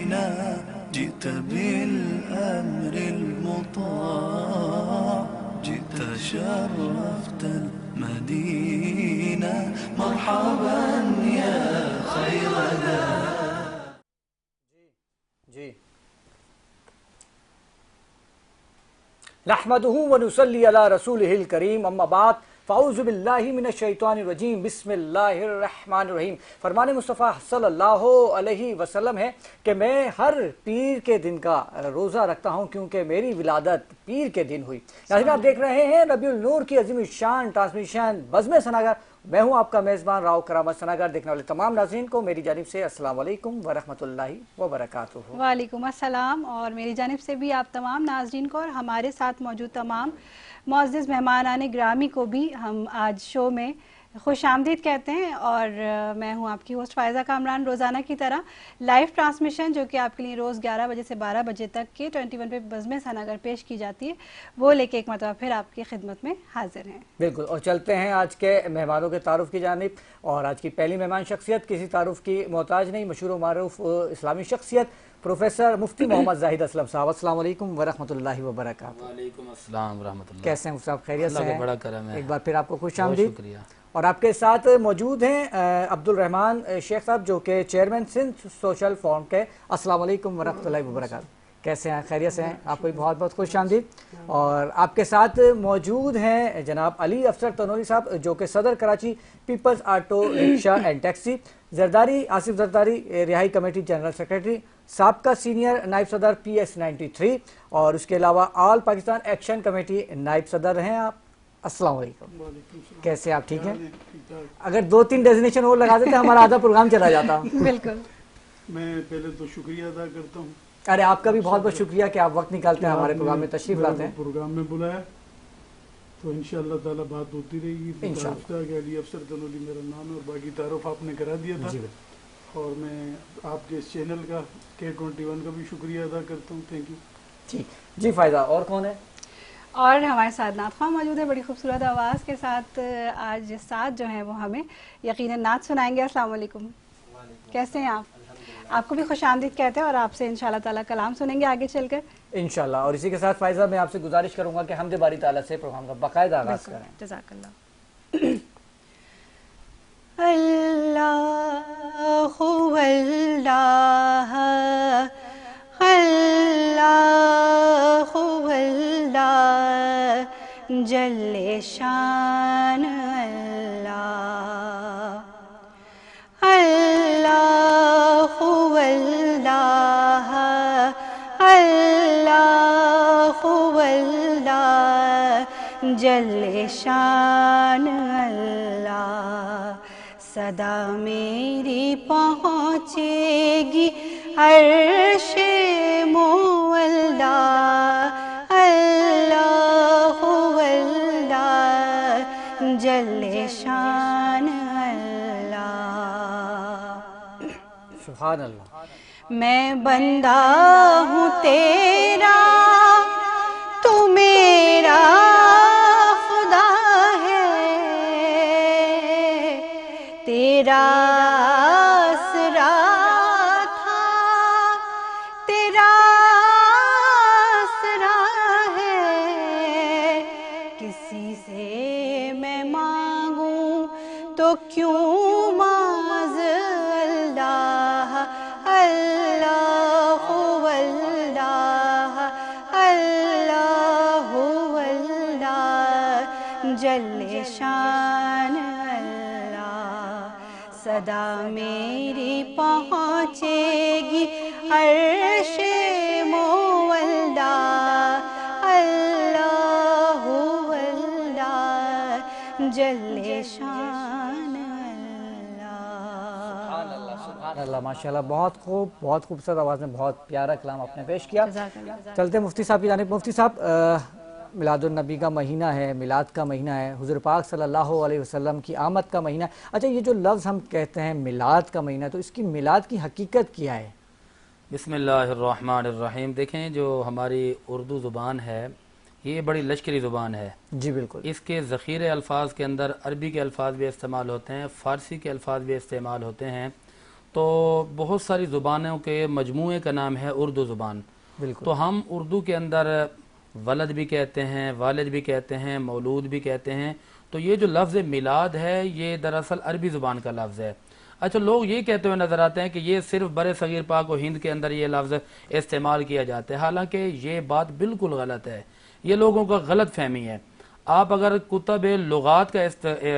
نبينا جئت بالأمر المطاع جئت شرفت المدينة مرحبا يا خير ذا. جی نحمدہ ونصلی علی رسولہ الکریم اما بعد فاعوذ باللہ من الشیطان الرجیم بسم اللہ الرحمن الرحیم. فرمان مصطفیٰ صلی اللہ علیہ وسلم ہے کہ میں ہر پیر کے دن کا روزہ رکھتا ہوں کیونکہ میری ولادت پیر کے دن ہوئی. ناظرین آپ دیکھ رہے ہیں ربیع النور کی عظیم الشان ٹرانسمیشن بزم ثناگر. میں ہوں آپ کا میزبان راؤ کرامت ثناگر. دیکھنے والے تمام ناظرین کو میری جانب سے السلام علیکم ورحمۃ اللہ وبرکاتہ. وعلیکم السلام. اور میری جانب سے بھی آپ تمام ناظرین کو اور ہمارے ساتھ موجود تمام معزز مہمانان گرامی کو بھی ہم آج شو میں خوش آمدید کہتے ہیں. اور میں ہوں آپ کی ہوسٹ فائزہ کامران. روزانہ کی طرح لائیو ٹرانسمیشن جو کہ آپ کے لیے روز 11 بجے سے 12 بجے تک کے 21 پہ بزم ثناگر پیش کی جاتی ہے وہ لے کے ایک مرتبہ پھر آپ کی خدمت میں حاضر ہیں. بالکل. اور چلتے ہیں آج کے مہمانوں کے تعارف کی جانب. اور آج کی پہلی مہمان شخصیت کسی تعارف کی محتاج نہیں, مشہور و معروف اسلامی شخصیت پروفیسر مفتی محمد زاہد اسلم صاحب. السلام علیکم ورحمۃ اللہ وبرکاتہ. وعلیکم السلام ورحمۃ اللہ. کیسے ہیں مفتی صاحب؟ خیریت سے ہیں؟ اللہ کا بڑا کرم ہے. ایک بار پھر آپ کو خوش آمدید. شکریہ. اور آپ کے ساتھ موجود ہیں عبد الرحمان شیخ صاحب جو کہ چیئرمین سندھ سوشل فورم کے. السلام علیکم ورحمۃ اللہ وبرکاتہ. کیسے ہیں؟ خیریت سے ہیں؟ آپ کو بھی بہت بہت خوش آمدید. اور آپ کے ساتھ موجود ہیں جناب علی افسر تنوری صاحب جو کہ صدر Karachi peoples auto rickshaw and taxi. Zardari Asif Zardari رہائی کمیٹی جنرل سیکریٹری, سابقہ سینئر نائب صدر PS 93, اور اس کے علاوہ آل پاکستان ایکشن کمیٹی نائب صدر ہیں آپ. السلام علیکم. کیسے آپ؟ ٹھیک ہیں؟ اگر 2-3 ڈیزینیشن اور لگا دیتے ہمارا آدھا پروگرام چلا جاتا. بالکل. میں پہلے تو شکریہ ادا کرتا ہوں. ارے آپ کا بھی بہت بہت شکریہ کہ آپ وقت نکالتے ہیں ہمارے پروگرام میں تشریف لاتے ہیں. پروگرام میں بلایا تو انشاءاللہ تعالی بات ہوتی رہے گی. انشاءاللہ. علی افسر تنوری میرا نام ہے اور باقی تعارف آپ نے کرا دیا تھا. اور میں آپ کے اس چینل کا K21 کا بھی شکریہ ادا کرتا ہوں. Thank you. ٹھیک. جی فائدہ. اور کون ہے؟ اور ہمارے ساتھ نعت خواہ موجود ہے بڑی خوبصورت آواز کے ساتھ. آج ساتھ جو ہیں وہ ہمیں یقیناً نعت سنائیں گے. السلام علیکم. کیسے ہیں آپ؟ آپ کو بھی خوش آمدید کہتے ہیں اور آپ سے انشاءاللہ تعالیٰ کلام سنیں گے آگے چل کر انشاءاللہ. اور اسی کے ساتھ فائزہ میں آپ سے گزارش کروں گا کہ حمد باری تعالیٰ سے پروگرام کا باقاعدہ آغاز کریں. جزاک اللہ. اللہ اللہ اللہ جل شان اللہ اللہ اللہ اللہ اللہ جل شان اللہ. صدا میری پہنچے گی عرش مولا اللہ اللہ جل شان اللہ. سبحان اللہ. میں بندہ ہوں تیرا تو میرا خدا ہے, تیرا آسرا تھا تیرا آسرا ہے. کسی سے میں مانگوں تو کیوں معاذ اللہ اللہ اللہ اللہ اللہ جل شان اللہ. صدا میری پہنچے گی عرش مولا اللہ اللہ جل شان سبحان اللہ. ماشاءاللہ. بہت خوب, بہت خوبصورت آواز میں بہت پیارا کلام آپ نے پیش کیا. چلتے مفتی صاحب کی جانب. مفتی صاحب میلاد النبی کا مہینہ ہے, میلاد کا مہینہ ہے, حضور پاک صلی اللہ علیہ وسلم کی آمد کا مہینہ ہے. اچھا یہ جو لفظ ہم کہتے ہیں میلاد کا مہینہ, تو اس کی میلاد کی حقیقت کیا ہے؟ بسم اللہ الرحمن الرحیم. دیکھیں جو ہماری اردو زبان ہے یہ بڑی لشکری زبان ہے. جی بالکل. اس کے ذخیرے الفاظ کے اندر عربی کے الفاظ بھی استعمال ہوتے ہیں, فارسی کے الفاظ بھی استعمال ہوتے ہیں. تو بہت ساری زبانوں کے مجموعے کا نام ہے اردو زبان. بالکل. تو ہم اردو کے اندر ولد بھی کہتے ہیں، والد بھی کہتے ہیں، مولود بھی کہتے ہیں. تو یہ جو لفظ میلاد ہے یہ دراصل عربی زبان کا لفظ ہے. اچھا، لوگ یہ کہتے ہوئے نظر آتے ہیں کہ یہ صرف بر صغیر پاک و ہند کے اندر یہ لفظ استعمال کیا جاتا ہے، حالانکہ یہ بات بالکل غلط ہے. یہ لوگوں کا غلط فہمی ہے. آپ اگر کتب لغات کا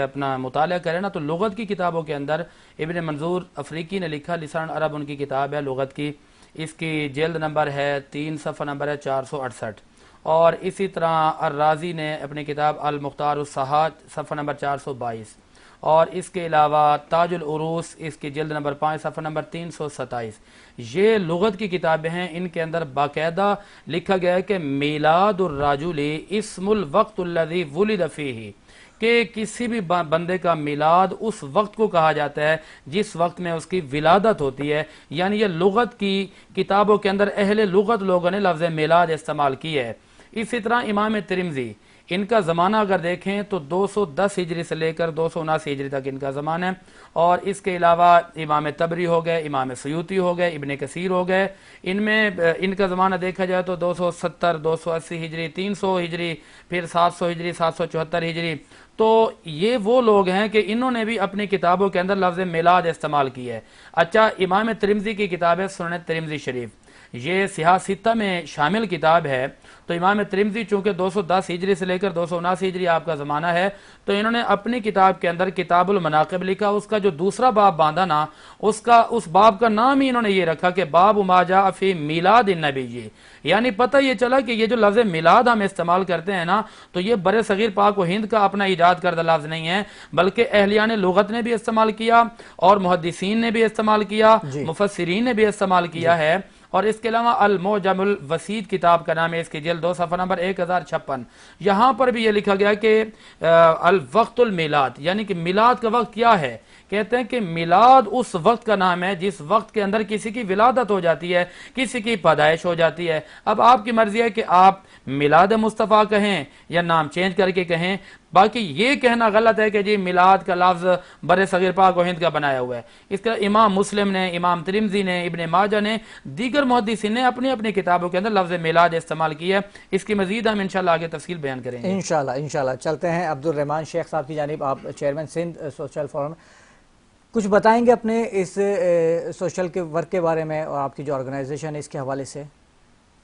اپنا مطالعہ کریں نا، تو لغت کی کتابوں کے اندر ابن منظور افریقی نے لکھا، لسان عرب ان کی کتاب ہے لغت کی، اس کی جلد نمبر ہے 3، صفحہ نمبر ہے 468. اور اسی طرح الرازی نے اپنی کتاب المختار الصحاح صفحہ نمبر 422. اور اس کے علاوہ تاج العروس اس کی جلد نمبر 5 صفحہ نمبر 327. یہ لغت کی کتابیں ہیں، ان کے اندر باقاعدہ لکھا گیا ہے کہ میلاد الرجل اسم الوقت الذی ولد فیہ، کہ کسی بھی بندے کا میلاد اس وقت کو کہا جاتا ہے جس وقت میں اس کی ولادت ہوتی ہے. یعنی یہ لغت کی کتابوں کے اندر اہل لغت لوگوں نے لفظ میلاد استعمال کی ہے. اسی طرح امام ترمذی، ان کا زمانہ اگر دیکھیں تو 210 ہجری سے لے کر 279 ہجری تک ان کا زمانہ ہے. اور اس کے علاوہ امام طبری ہو گئے، امام سیوطی ہو گئے، ابن کثیر ہو گئے. ان میں ان کا زمانہ دیکھا جائے تو 270، 280 ہجری، 300 ہجری، پھر 700 ہجری، 774 ہجری. تو یہ وہ لوگ ہیں کہ انہوں نے بھی اپنی کتابوں کے اندر لفظ میلاد استعمال کی ہے. اچھا، امام ترمذی کی کتاب ہے سنن ترمذی شریف، یہ صحاح ستہ میں شامل کتاب ہے. تو امام ترمذی چونکہ 210 ہجری سے لے کر 279 ہجری آپ کا زمانہ ہے، تو انہوں نے اپنی کتاب کے اندر کتاب المناقب لکھا. اس کا جو دوسرا باب باندھا نا، اس باب کا نام ہی انہوں نے یہ رکھا کہ باب ما جاء فی میلاد النبی. یعنی پتہ یہ چلا کہ یہ جو لفظ میلاد ہم استعمال کرتے ہیں نا، تو یہ بر صغیر پاک و ہند کا اپنا ایجاد کردہ لفظ نہیں ہے، بلکہ اہلیان لغت نے بھی استعمال کیا، اور محدثین نے بھی استعمال کیا، مفسرین نے بھی استعمال کیا ہے. اور اس کے علاوہ المعجم الوسیط کتاب کا نام ہے، اس کی جلد 2 صفحہ نمبر 1056. یہاں پر بھی یہ لکھا گیا کہ الوقت المیلاد، یعنی کہ میلاد کا وقت کیا ہے. کہتے ہیں کہ میلاد اس وقت کا نام ہے جس وقت کے اندر کسی کی ولادت ہو جاتی ہے، کسی کی پیدائش ہو جاتی ہے. اب آپ کی مرضی ہے کہ آپ میلاد مصطفیٰ کہیں یا نام چینج کر کے کہیں. باقی یہ کہنا غلط ہے کہ جی میلاد کا لفظ بر صغیر پاک و ہند کا بنایا ہوا ہے. اس کا امام مسلم نے، امام ترمذی نے، ابن ماجہ نے، دیگر محدثین نے اپنی اپنی کتابوں کے اندر لفظ میلاد استعمال کیا ہے. اس کی مزید ہم انشاءاللہ آگے تفصیل بیان کریں گے انشاءاللہ. چلتے ہیں عبد الرحمان شیخ صاحب کی جانب. آپ چیئرمین سندھ سوشل فورم، کچھ بتائیں گے اپنے اس سوشل کے ورک کے بارے میں اور آپ کی جو آرگنائزیشن ہے اس کے حوالے سے؟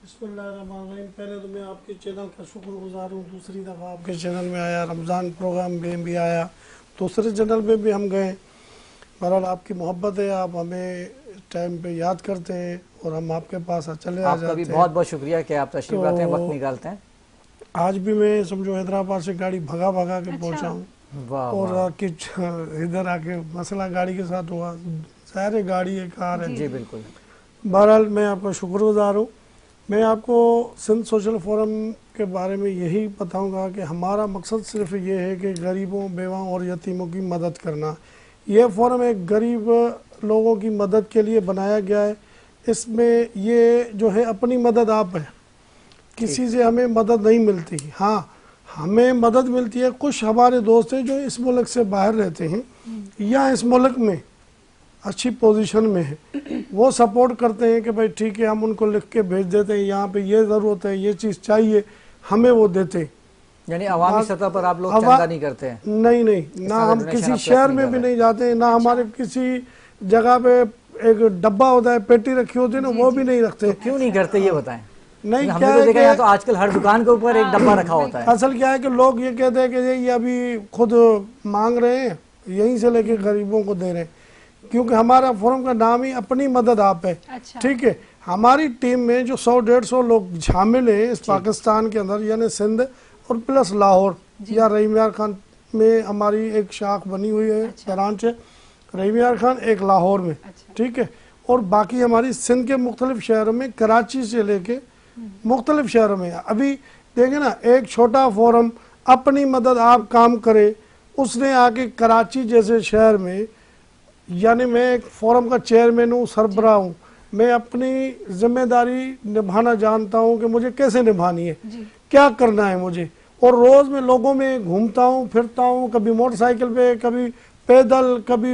بسم اللہ الرحمن الرحیم. پہلے تو میں آپ کے چینل کا شکر گزار ہوں. دوسری دفعہ آپ کے چینل میں آیا، رمضان پروگرام میں بھی آیا، دوسرے چینل پہ بھی ہم گئے. بہرحال آپ کی محبت ہے، آپ ہمیں ٹائم پہ یاد کرتے ہیں اور ہم آپ کے پاس چلے آ جاتے ہیں. آپ کا بھی بہت بہت شکریہ کہ آپ تشریف لاتے ہیں، وقت نکالتے ہیں. آج بھی میں سمجھو حیدرآباد سے گاڑی بھگا کے پہنچا ہوں، اور ادھر آ کے مسئلہ گاڑی کے ساتھ ہوا. ظاہر گاڑی ہے، کار ہے. جی بالکل. بہرحال میں آپ کا شکر گزار ہوں. میں آپ کو سندھ سوشل فورم کے بارے میں یہی بتاؤں گا کہ ہمارا مقصد صرف یہ ہے کہ غریبوں، بیواؤں اور یتیموں کی مدد کرنا. یہ فورم ایک غریب لوگوں کی مدد کے لیے بنایا گیا ہے. اس میں یہ جو ہے اپنی مدد آپ ہے، کسی سے ہمیں مدد نہیں ملتی. ہاں ہمیں مدد ملتی ہے، کچھ ہمارے دوست ہیں جو اس ملک سے باہر رہتے ہیں یا اس ملک میں اچھی پوزیشن میں ہے، وہ سپورٹ کرتے ہیں کہ بھائی ٹھیک ہے، ہم ان کو لکھ کے بھیج دیتے ہیں، یہاں پہ یہ ضرورت ہے، یہ چیز چاہیے، ہمیں وہ دیتے ہیں. یعنی عوامی سطح پر آپ لوگ چندہ نہیں کرتے ہیں؟ نہیں، نہ ہم کسی شہر میں بھی نہیں جاتے ہیں، نہ ہمارے کسی جگہ پہ ایک ڈبہ ہوتا ہے، پیٹی رکھی ہوتی ہے نا، وہ بھی نہیں رکھتے. کیوں نہیں کرتے یہ بتائیں؟ نہیں، ہم نے تو دیکھا ہے تو آج کل ہر دکان کے اوپر ایک ڈبہ رکھا ہوتا ہے. اصل کیا ہے کہ لوگ یہ کہتے ہیں کہ یہ ابھی خود مانگ رہے ہیں، یہیں سے لے کے غریبوں کو دے رہے ہیں، کیونکہ ہمارا فورم کا نام ہی اپنی مدد آپ ہے. ٹھیک ہے، ہماری ٹیم میں جو 100-150 لوگ شامل ہیں اس پاکستان کے اندر، یعنی سندھ اور پلس لاہور یا رحیم یار خان میں ہماری ایک شاخ بنی ہوئی ہے، برانچ ہے رحیم یار خان، ایک لاہور میں. ٹھیک ہے، اور باقی ہماری سندھ کے مختلف شہروں میں، کراچی سے لے کے مختلف شہروں میں. ابھی دیکھیں نا، ایک چھوٹا فورم اپنی مدد آپ کام کرے، اس نے آ کے کراچی جیسے شہر میں، یعنی میں ایک فورم کا چیئرمین ہوں، سربراہ ہوں، میں اپنی ذمہ داری نبھانا جانتا ہوں کہ مجھے کیسے نبھانی ہے، کیا کرنا ہے مجھے. اور روز میں لوگوں میں گھومتا ہوں، پھرتا ہوں، کبھی موٹر سائیکل پہ، کبھی پیدل، کبھی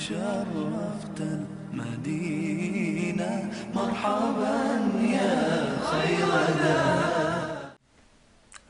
شرفت المدينة مرحبا يا خير ذا।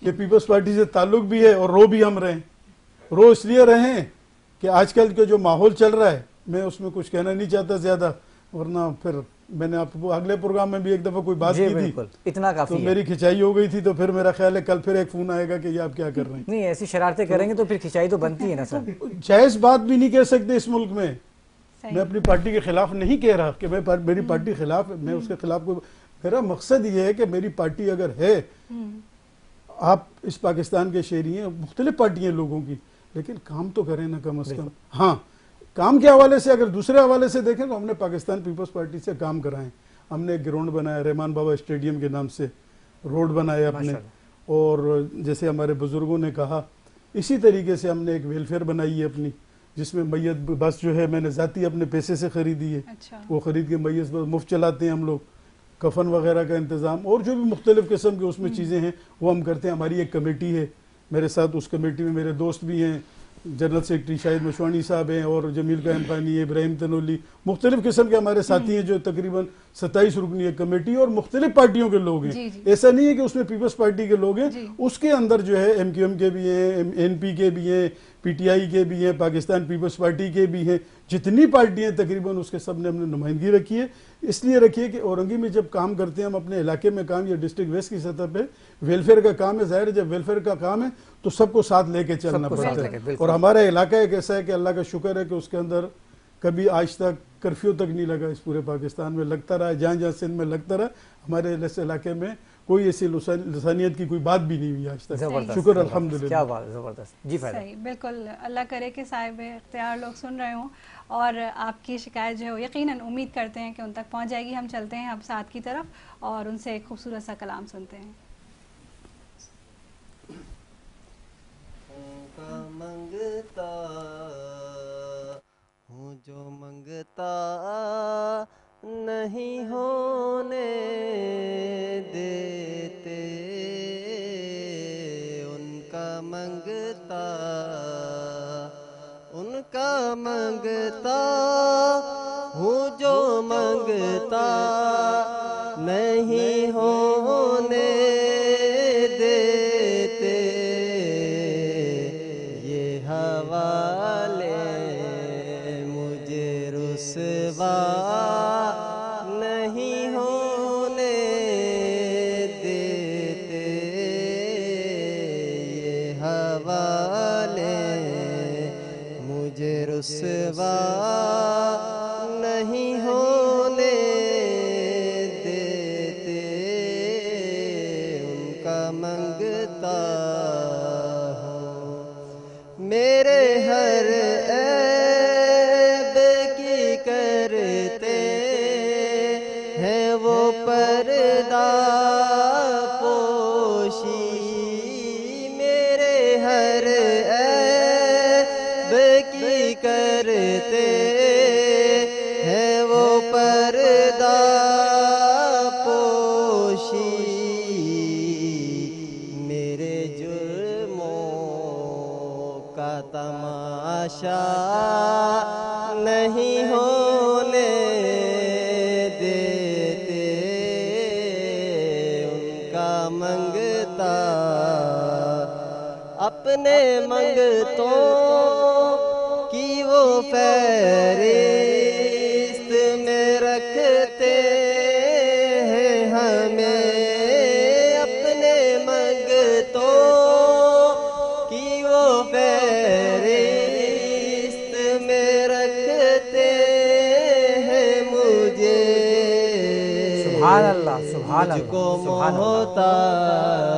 کہ پیپلز پارٹی سے تعلق بھی ہے اور رو بھی ہم رہے ہیں. رو اس لیے رہے ہیں کہ آج کل کے جو ماحول چل رہا ہے میں اس میں کچھ کہنا نہیں چاہتا زیادہ, ورنہ پھر میں نے آپ کو اگلے پروگرام میں بھی ایک دفعہ کوئی بات کی تھی اتنا کافی تو میری کھچائی ہو گئی تھی, تو پھر میرا خیال ہے کل پھر ایک فون آئے گا کہ یہ آپ کیا کر رہے ہیں. نہیں ایسی شرارتیں کریں گے تو پھر کھچائی تو بنتی ہے نا سر. جائز بات بھی نہیں کہہ سکتے اس ملک میں. میں اپنی پارٹی کے خلاف نہیں کہہ رہا کہ میری پارٹی خلاف, میں اس کے خلاف کوئی, میرا مقصد یہ ہے کہ میری پارٹی اگر ہے, آپ اس پاکستان کے شہری ہیں, مختلف پارٹیاں لوگوں کی, لیکن کام تو کریں نا کم از کم. ہاں کام کے حوالے سے اگر دوسرے حوالے سے دیکھیں تو ہم نے پاکستان پیپلز پارٹی سے کام کرائے. ہم نے ایک گراؤنڈ بنایا رحمان بابا اسٹیڈیم کے نام سے, روڈ بنائے اپنے, اور جیسے ہمارے بزرگوں نے کہا اسی طریقے سے ہم نے ایک ویلفیئر بنائی ہے اپنی, جس میں میت بس جو ہے میں نے ذاتی اپنے پیسے سے خریدی ہے. وہ خرید کے میت بس مفت چلاتے ہیں ہم لوگ. کفن وغیرہ کا انتظام اور جو بھی مختلف قسم کے اس میں چیزیں ہیں وہ ہم کرتے ہیں. ہماری ایک کمیٹی ہے, میرے ساتھ اس کمیٹی میں میرے دوست بھی ہیں, جنرل سیکرٹری شاہد مشوانی صاحب ہیں, اور جمیل قائم خانی ہے, ابراہیم تنولی, مختلف قسم کے ہمارے ساتھی ہیں جو تقریباً 27 رکنی ایک کمیٹی, اور مختلف پارٹیوں کے لوگ ہیں. ایسا نہیں ہے کہ اس میں پیپلز پارٹی کے لوگ ہیں, اس کے اندر جو ہے ایم کیو ایم کے بھی ہیں, این پی کے بھی ہیں, پی ٹی آئی کے بھی ہیں, پاکستان پیپلز پارٹی کے بھی ہیں, جتنی پارٹیاں تقریباً اس کے سب نے ہم نے نمائندگی رکھی ہے. اس لیے رکھیے کہ اورنگی میں جب کام کرتے ہیں ہم اپنے علاقے میں کام, یا ڈسٹرکٹ ویسٹ کی سطح پہ ویلفیئر کا کام ہے, ظاہر ہے جب ویلفیئر کا کام ہے تو سب کو ساتھ لے کے چلنا پڑتا ہے. اور ہمارا علاقہ ایک ایسا ہے کہ اللہ کا شکر ہے کہ اس کے اندر کبھی آج تک کرفیو تک نہیں لگا. اس پورے پاکستان میں لگتا رہا, جہاں جہاں سندھ میں لگتا رہا, ہمارے اس علاقے میں کوئی ایسی لسانیت کی کوئی بات بھی نہیں ہوئی آج تک. شکر الحمدللہ. کیا بات, زبردست. جی صحیح, بالکل. اللہ کرے کہ صاحب اختیار لوگ سن رہے ہوں اور آپ کی شکایت جو ہے یقیناً امید کرتے ہیں کہ ان تک پہنچ جائے گی. ہم چلتے ہیں اب ساتھ کی طرف اور ان سے ایک خوبصورت سا کلام سنتے ہیں. منگتا ہوں جو منگتا نہیں ہونے دیتے, ان کا منگتا ہوں جو منگتا نہیں ہونے دیتے, یہ حوالے مجھے رسوا نہیں ہونے دیتے, یہ حوالے مجھے رسوا نہیں ہونے دیتے, ان کا منگتا ہوں میرے ہر عیب کی کرتے ہیں وہ پردہ پوشی, میرے ہر عیب کی کرتے ہیں وہ پردہ پوشی, میرے جرموں کا تماشا نہیں ہونے دیتے, ان کا منگتا اپنے منگتوں کی وہ فہرست میں رکھتے ہیں ہمیں, اپنے منگتوں کی وہ فہرست میں رکھتے ہیں مجھے, سبحان اللہ, سبحان مجھ کو محتاج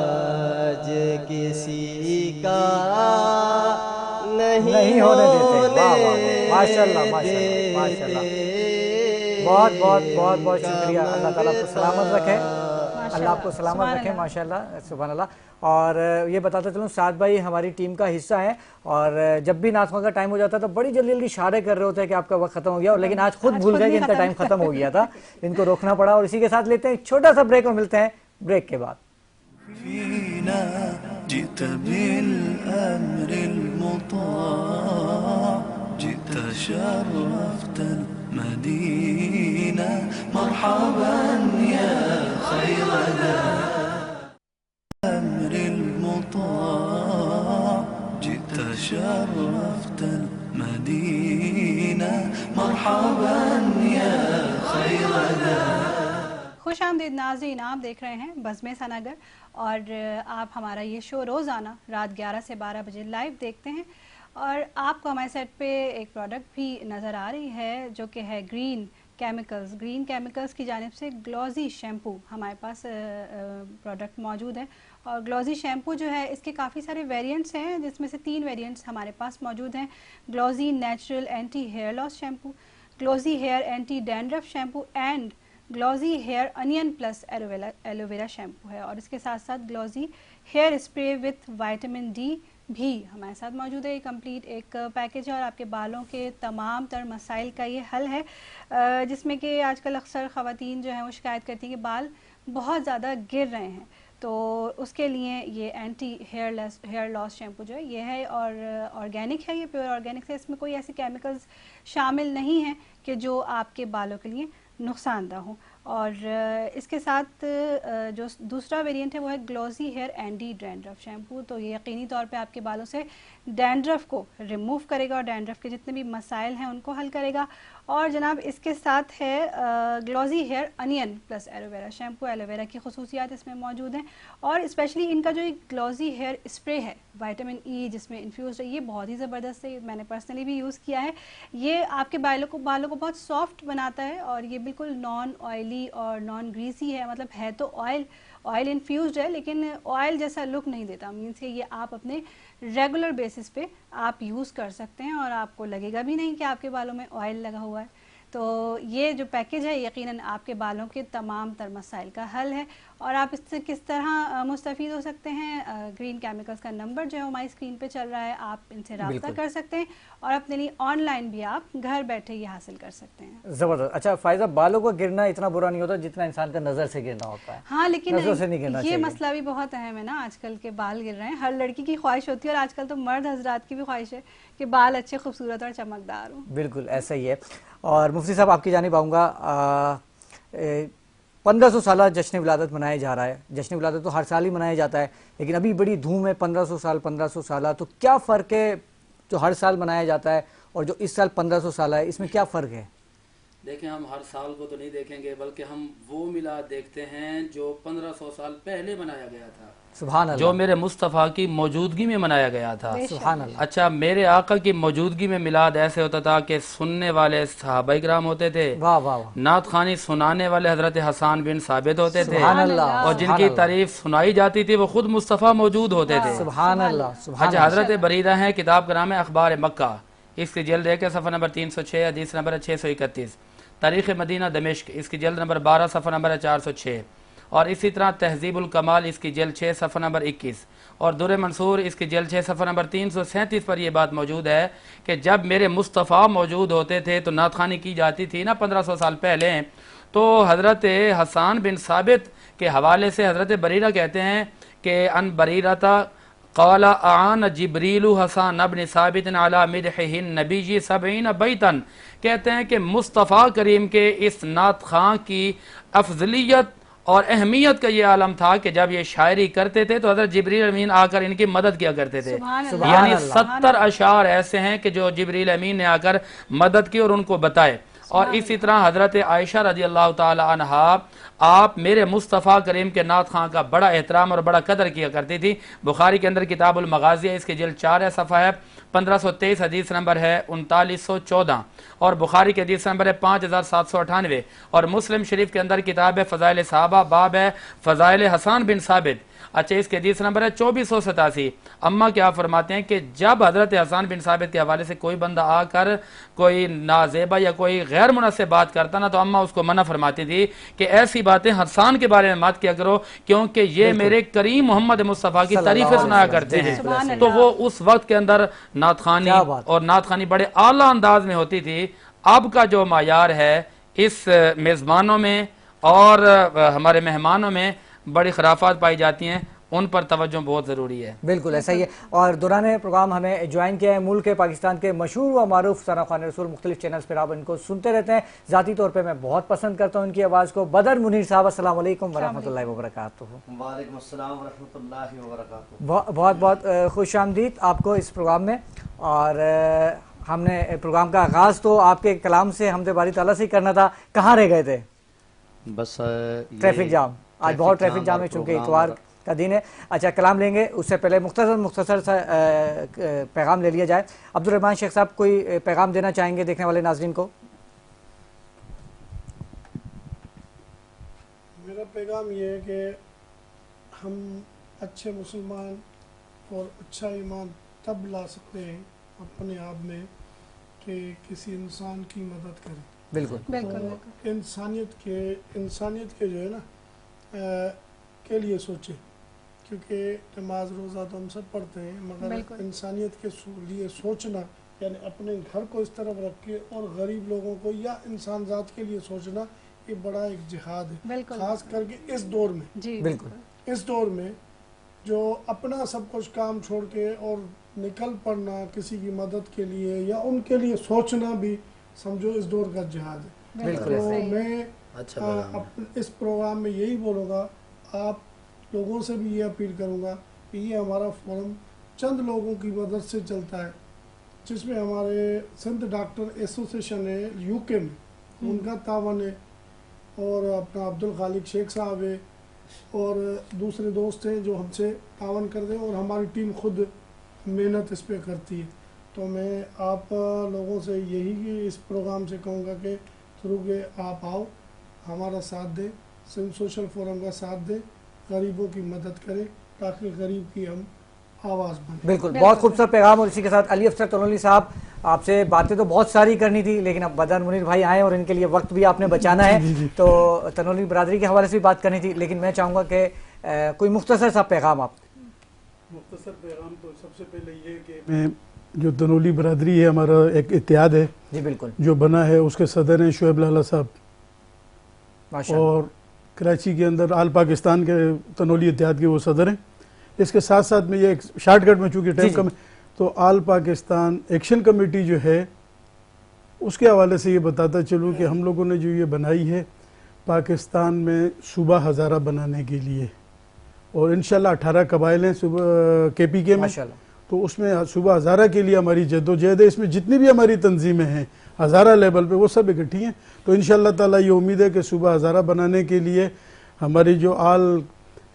کسی کا نہیں ہونے دیتے. ماشاءاللہ, ماشاءاللہ, ماشاءاللہ. بہت بہت بہت بہت شکریہ. اللہ تعالیٰ آپ کو سلامت رکھے, اللہ آپ کو سلامت رکھے. ماشاءاللہ, سبحان اللہ. اور یہ بتاتا چلوں سعد بھائی ہماری ٹیم کا حصہ ہیں, اور جب بھی نعت خوانی کا ٹائم ہو جاتا ہے تو بڑی جلدی جلدی اشارے کر رہے ہوتے ہیں کہ آپ کا وقت ختم ہو گیا, لیکن آج خود بھول گئے کہ ان کا ٹائم ختم ہو گیا تھا, ان کو روکنا پڑا. اور اسی کے ساتھ لیتے ہیں ایک چھوٹا سا بریک, اور ملتے ہیں بریک کے بعد. فينا جئت بالأمر المطاع, جئت شرفت المدينة, مرحبا يا خير ذا الأمر المطاع. مرحبا يا خير ذا. خوش آمدید ناظرین، آپ دیکھ رہے ہیں بزم سنگر اور آپ ہمارا یہ شو روزانہ رات 11 سے 12 بجے لائیو دیکھتے ہیں. اور آپ کو ہمارے سیٹ پہ ایک پروڈکٹ بھی نظر آ رہی ہے جو کہ ہے گرین کیمیکلز کی جانب سے گلوزی شیمپو. ہمارے پاس پروڈکٹ موجود ہے اور گلوزی شیمپو جو ہے اس کے کافی سارے ویریئنٹس ہیں، جس میں سے 3 ویریئنٹس ہمارے پاس موجود ہیں. Glozy natural anti hair loss shampoo, Glozy hair anti dandruff shampoo and Glozy hair onion plus aloe vera shampoo ہے. اور اس کے ساتھ ساتھ Glozy hair spray with vitamin D بھی ہمارے ساتھ موجود ہے. یہ کمپلیٹ ایک پیکج ہے اور آپ کے بالوں کے تمام تر مسائل کا یہ حل ہے، جس میں کہ آج کل اکثر خواتین جو ہیں وہ شکایت کرتی ہیں کہ بال بہت زیادہ گر رہے ہیں. تو اس کے لیے یہ اینٹی ہیئر لاس شیمپو جو ہے یہ ہے اور آرگینک ہے، یہ پیور آرگینک ہے. اس میں کوئی ایسے کیمیکلز شامل نہیں ہیں کہ جو آپ کے بالوں کے لیے نقصان دہ ہوں. اور اس کے ساتھ جو دوسرا ویریئنٹ ہے وہ ہے گلوزی ہیئر اینٹی ڈینڈرف شیمپو. تو یہ یقینی طور پہ آپ کے بالوں سے ڈینڈرف کو ریموو کرے گا اور ڈینڈرف کے جتنے بھی مسائل ہیں ان کو حل کرے گا. اور جناب اس کے ساتھ ہے گلوزی hair onion plus aloe vera shampoo. Aloe vera کی خصوصیات اس میں موجود ہیں اور اسپیشلی ان کا جو گلوزی ہیئر اسپرے ہے وائٹامن ای جس میں انفیوزڈ ہے، یہ بہت ہی زبردست ہے. میں نے پرسنلی بھی یوز کیا ہے. یہ آپ کے بالوں کو بہت سافٹ بناتا ہے اور یہ بالکل نان آئلی اور نان گریسی ہے. مطلب ہے تو آئل انفیوزڈ ہے لیکن آئل جیسا لک نہیں دیتا. مینس کہ یہ آپ اپنے ریگولر بیسس پہ آپ یوز کر سکتے ہیں اور آپ کو لگے گا بھی نہیں کہ آپ کے بالوں میں آئل لگا ہوا ہے. تو یہ جو پیکج ہے یقیناً آپ کے بالوں کے تمام تر مسائل کا حل ہے. اور آپ اس سے کس طرح مستفید ہو سکتے ہیں، گرین کیمیکلز کا نمبر جو ہے ہماری اسکرین پہ چل رہا ہے، آپ ان سے رابطہ کر سکتے ہیں اور اپنے لیے آن لائن بھی آپ گھر بیٹھے یہ حاصل کر سکتے ہیں. زبردست. اچھا فائزہ، بالوں کو گرنا اتنا برا نہیں ہوتا جتنا انسان کا نظر سے گرنا ہوتا ہے. ہاں لیکن نظروں سے نہیں گرنا یہ مسئلہ بھی بہت اہم ہے نا، آج کل کے بال گر رہے ہیں. ہر لڑکی کی خواہش ہوتی ہے اور آج کل تو مرد حضرات کی بھی خواہش ہے کہ بال اچھے خوبصورت اور چمکدار ہوں. بالکل ایسا ہی ہے. اور مفتی صاحب آپ کی جانب آؤں گا. 1500 سالہ جشن ولادت منایا جا رہا ہے. جشن ولادت تو ہر سال ہی منایا جاتا ہے لیکن ابھی بڑی دھوم ہے 1500 سالہ. تو کیا فرق ہے جو ہر سال منایا جاتا ہے اور جو اس سال 1500 سالہ ہے، اس میں کیا فرق ہے؟ دیکھیں، ہم ہر سال کو تو نہیں دیکھیں گے بلکہ ہم وہ میلاد دیکھتے ہیں جو 1500 سال پہلے منایا گیا تھا. سبحان اللہ. جو میرے مصطفیٰ کی موجودگی میں منایا گیا تھا. سبحان اللہ. اچھا، میرے آقا کی موجودگی میں میلاد ایسے ہوتا تھا کہ سننے والے صحابہ کرام ہوتے تھے، واہ واہ. نعت خوانی سنانے والے حضرت حسان بن ثابت ہوتے تھے، سبحان اللہ. اور جن کی تعریف سنائی جاتی تھی وہ خود مصطفیٰ موجود ہوتے تھے. سبحان اللہ. سبحان اچھا، حضرت بریدہ ہیں، کتاب کا نام ہے اخبار مکہ. اس کی جلد 1 صفحہ نمبر 306، حدیث نمبر 631. تاریخ مدینہ دمشق اس کی جلد نمبر 12 صفحہ نمبر 406. اور اسی طرح تہذیب الکمال اس کی جلد 6 صفحہ نمبر 21 اور در منصور اس کی جلد 6 صفحہ نمبر 337 پر یہ بات موجود ہے کہ جب میرے مصطفیٰ موجود ہوتے تھے تو نعت خوانی کی جاتی تھی نا 1500 سال پہلے. تو حضرت حسان بن ثابت کے حوالے سے حضرت بریرہ کہتے ہیں کہ ان بریرہ قال اعان جبریل حسان ابن ثابت علی مدحہ النبی 70 بیتا. کہتے ہیں کہ مصطفیٰ کریم کے اس نعت خواں کی افضلیت اور اہمیت کا یہ عالم تھا کہ جب یہ شاعری کرتے تھے تو حضرت جبریل امین آ کر ان کی مدد کیا کرتے تھے. یعنی 70 اشعار ایسے ہیں کہ جو جبریل امین نے آ کر مدد کی اور ان کو بتائے. اور اسی طرح حضرت عائشہ رضی اللہ تعالی عنہا آپ میرے مصطفیٰ کریم کے نعت خواں کا بڑا احترام اور بڑا قدر کیا کرتی تھی. بخاری کے اندر کتاب المغازی ہے، اس کی جلد 4 ہے، صفحہ ہے 1523، حدیث نمبر ہے 3914 اور بخاری کے حدیث نمبر ہے 5798. اور مسلم شریف کے اندر کتاب ہے فضائل صحابہ، باب ہے فضائل حسان بن ثابت. اچھا، اس کے حدیث نمبر ہے 2487. اماں کیا فرماتے ہیں کہ جب حضرت حسان بن ثابت کے حوالے سے کوئی بندہ آ کر کوئی نازیبہ یا کوئی غیر مناسب بات کرتا نا تو اماں اس کو منع فرماتی تھی کہ ایسی باتیں حسان کے بارے میں مت کیا کرو کیونکہ یہ میرے کریم محمد مصطفیٰ کی تعریفیں سنایا کرتے ہیں. تو وہ اس وقت کے اندر نعت خوانی اور نعت خوانی بڑے اعلیٰ انداز میں ہوتی تھی. اب کا جو معیار ہے اس میزبانوں میں اور ہمارے مہمانوں میں بڑی خرافات پائی جاتی ہیں، ان پر توجہ بہت ضروری ہے. بالکل ایسا ہی ہے. اور دوران پروگرام ہمیں جوائن کیا ہے ملک پاکستان کے مشہور و معروف ثنا خوان رسول. مختلف چینلز پر آپ ان کو سنتے رہتے ہیں. ذاتی طور پہ میں بہت پسند کرتا ہوں ان کی آواز کو. بدر منیر صاحب السلام علیکم ورحمۃ اللہ وبرکاتہ. وعلیکم السلام ورحمۃ اللہ وبرکاتہ. بہت بہت خوش آمدید آپ کو اس پروگرام میں. اور ہم نے پروگرام کا آغاز تو آپ کے کلام سے حمد باری تعالیٰ سے کرنا تھا، کہاں رہ گئے تھے؟ بس ٹریفک جام، آج بہت ٹریفک جام ہے چونکہ اتوار کا دن ہے. اچھا کلام لیں گے، اس سے پہلے مختصر سا پیغام لے لیا جائے. عبدالرحمان شیخ صاحب کوئی پیغام دینا چاہیں گے دیکھنے والے ناظرین کو؟ میرا پیغام یہ ہے کہ ہم اچھے مسلمان اور اچھا ایمان تب لا سکتے ہیں اپنے آپ میں کہ کسی انسان کی مدد کریں. بالکل تو انسانیت کے جو ہے نا کے لیے سوچیں، کیونکہ نماز روزہ تو ہم سب پڑھتے ہیں، مگر انسانیت کے لیے سوچنا یعنی اپنے گھر کو اس طرف رکھ کے اور غریب لوگوں کو یا انسان ذات کے لیے سوچنا، یہ بڑا ایک جہاد ہے، خاص کر کے اس دور میں. بالکل اس دور میں جو اپنا سب کچھ کام چھوڑ کے اور نکل پڑنا کسی کی مدد کے لیے یا ان کے لیے سوچنا بھی سمجھو اس دور کا جہاد ہے. تو میں اس پروگرام میں یہی بولوں گا، آپ لوگوں سے بھی یہ اپیل کروں گا کہ یہ ہمارا فورم چند لوگوں کی مدد سے چلتا ہے، جس میں ہمارے سندھ ڈاکٹر ایسوسیشن ہے یو کے میں، ان کا تعاون ہے، اور اپنا عبدالخالق شیخ صاحب ہے، اور دوسرے دوست ہیں جو ہم سے تعاون کرتے ہیں، اور ہماری ٹیم خود محنت اس پہ کرتی ہے. تو میں آپ لوگوں سے یہی اس پروگرام سے کہوں گا کہ تھرو کہ آپ آؤ، ہمارا ساتھ دیں، سندھ سوشل فورم کا ساتھ دیں، غریبوں کی مدد کریں تاکہ غریب کی ہم آواز بنے. بالکل بہت خوبصورت پیغام. اور اسی کے ساتھ علی افسر تنولی صاحب، آپ سے باتیں تو بہت ساری کرنی تھی لیکن اب بدر منیر بھائی آئے اور ان کے لیے وقت بھی آپ نے بچانا ہے، تو تنولی برادری کے حوالے سے بھی بات کرنی تھی، لیکن میں چاہوں گا کہ کوئی مختصر سا پیغام آپ. مختصر پیغام تو سب سے پہلے یہ کہ میں جو تنولی برادری ہے ہمارا ایک اتحاد ہے جی بالکل جو بنا ہے، اس کے صدر ہیں شعیب لالا صاحب، اور کراچی کے اندر آل پاکستان کے تنولی اتحاد کے وہ صدر ہیں. اس کے ساتھ ساتھ میں یہ ایک شارٹ کٹ میں چونکہ ٹائم کم ہے تو آل پاکستان ایکشن کمیٹی جو ہے اس کے حوالے سے یہ بتاتا چلوں کہ ہم لوگوں نے جو یہ بنائی ہے پاکستان میں صوبہ ہزارہ بنانے کے لیے، اور انشاءاللہ 18 قبائل ہیں صوبہ کے پی کے میں، تو اس میں صوبہ ہزارہ کے لیے ہماری جد و جہد ہے. اس میں جتنی بھی ہماری تنظیمیں ہیں ہزارہ لیول پہ وہ سب اکٹھی ہیں. تو انشاءاللہ تعالیٰ یہ امید ہے کہ صوبہ ہزارہ بنانے کے لیے ہماری جو آل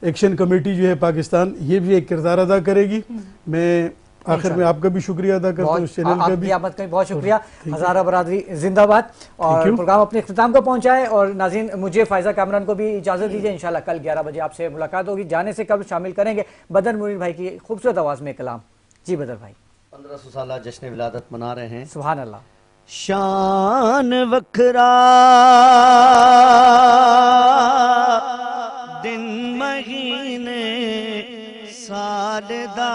ایکشن کمیٹی جو ہے پاکستان یہ بھی ایک کردار ادا کرے گی. میں آخر میں آپ کا بھی شکریہ ادا کرتا ہوں، اس چینل کا بھی. آپ کا بہت شکریہ. ہزارہ برادری زندہ باد. اور پروگرام اپنے اختتام کو پہنچائے، اور ناظرین مجھے فائزہ کامران کو بھی اجازت دیجیے. انشاءاللہ کل 11 بجے آپ سے ملاقات ہوگی. جانے سے قبل شامل کریں گے بدر منیر بھائی کی خوبصورت آواز میں کلام. جی بدر بھائی. 1500 سالہ جشن ولادت منا رہے ہیں. سبحان اللہ. شان وکھرا دن مہینے سال دا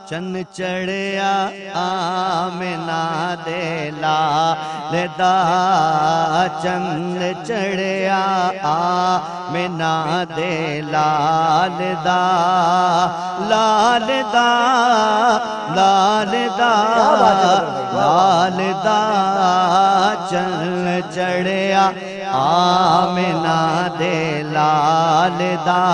چن چڑھیا آمنہ دے لال دا، چن چڑھیا آمنہ دے لال دا، لال دا لال دا لال دا چن چڑھیا آمنہ دے لال دا.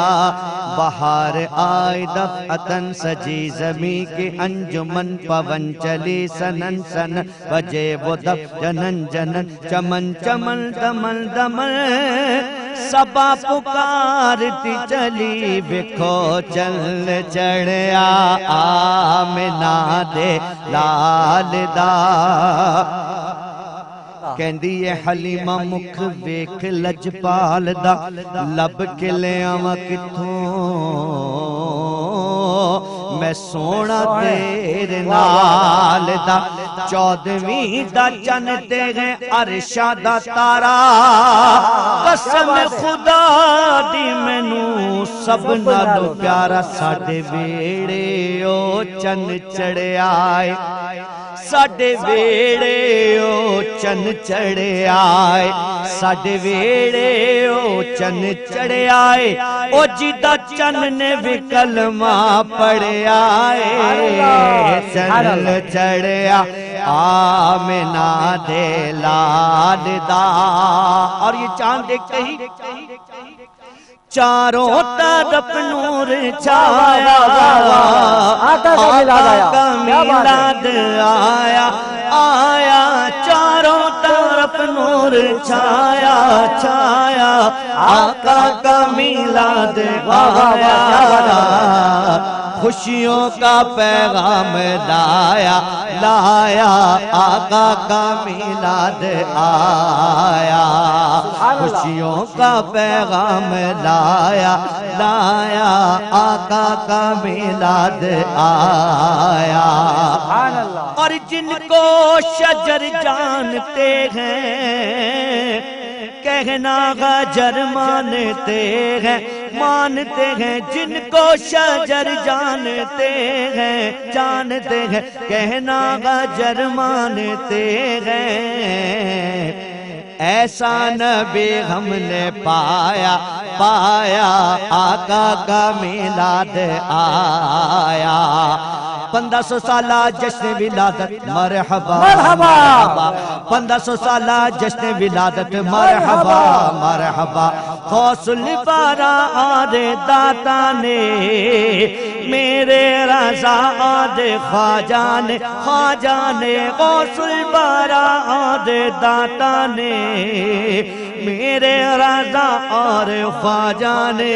بہار آئی دفعتن سجی زمین کی انجمن، پون چلی سنن سنن بجے وہ دف جنن جنن، چمن چمن دمن دمن سبا پکارتی چلی، بکھو چل چڑھیا آمنہ دے لال دا. کہندی ہے حلیمہ مکھ ویکھ لجپال دا، لب کے لے آواں کتھوں میں سونا تیرے نال دا. 14ویں دا چن تے گئے عرشا دا تارا، قسم خدا دی مینوں سب نالوں پیارا. ساڈے ویڑے او چن چڑھیا اے، ساڈے ویڑے او چن چڑھیا اے، ساڈے ویڑے او چن چڑھیا اے. او جیدا چن نے بھی کلمہ پڑھیا اے، چن چڑھیا آمنہ دے لال دا. اور یہ چاند دیکھتے ہی چاروں طرف نور چھایا آقا کا میلاد آیا، آقا کا میلاد آیا آیا چاروں طرف نور چھایا چھایا آقا کا میلاد آیا خوشیوں کا پیغام لایا لایا آقا کا میلاد آیا خوشیوں کا پیغام لایا لایا آقا کا میلاد آیا اور جن کو شجر جانتے ہیں کہنا غجر مانتے ہیں مانتے ہیں جن کو شجر جانتے ہیں کہنا غجر مانتے ہیں ایسا نبی ہم نے پایا پایا آقا کا میلاد آیا 1500 سالہ جشن ولادت مرحبا مرحبا 1500 سالہ جشن ولادت مرحبا مرحبا غوث البرا اور داتا نے میرے رضا اور خواجہ نے غوث البرا اور داتا نے میرے رضا اور خواجہ نے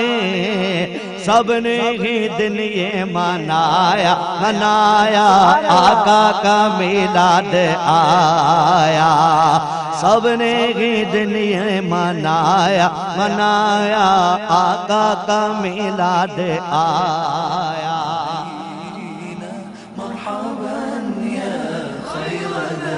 سب نے ہی دن یہ منایا منایا آقا کا میلاد آیا سب نے ہی دن یہ منایا منایا آقا کا میلاد آیا مرحبا یا خیرنا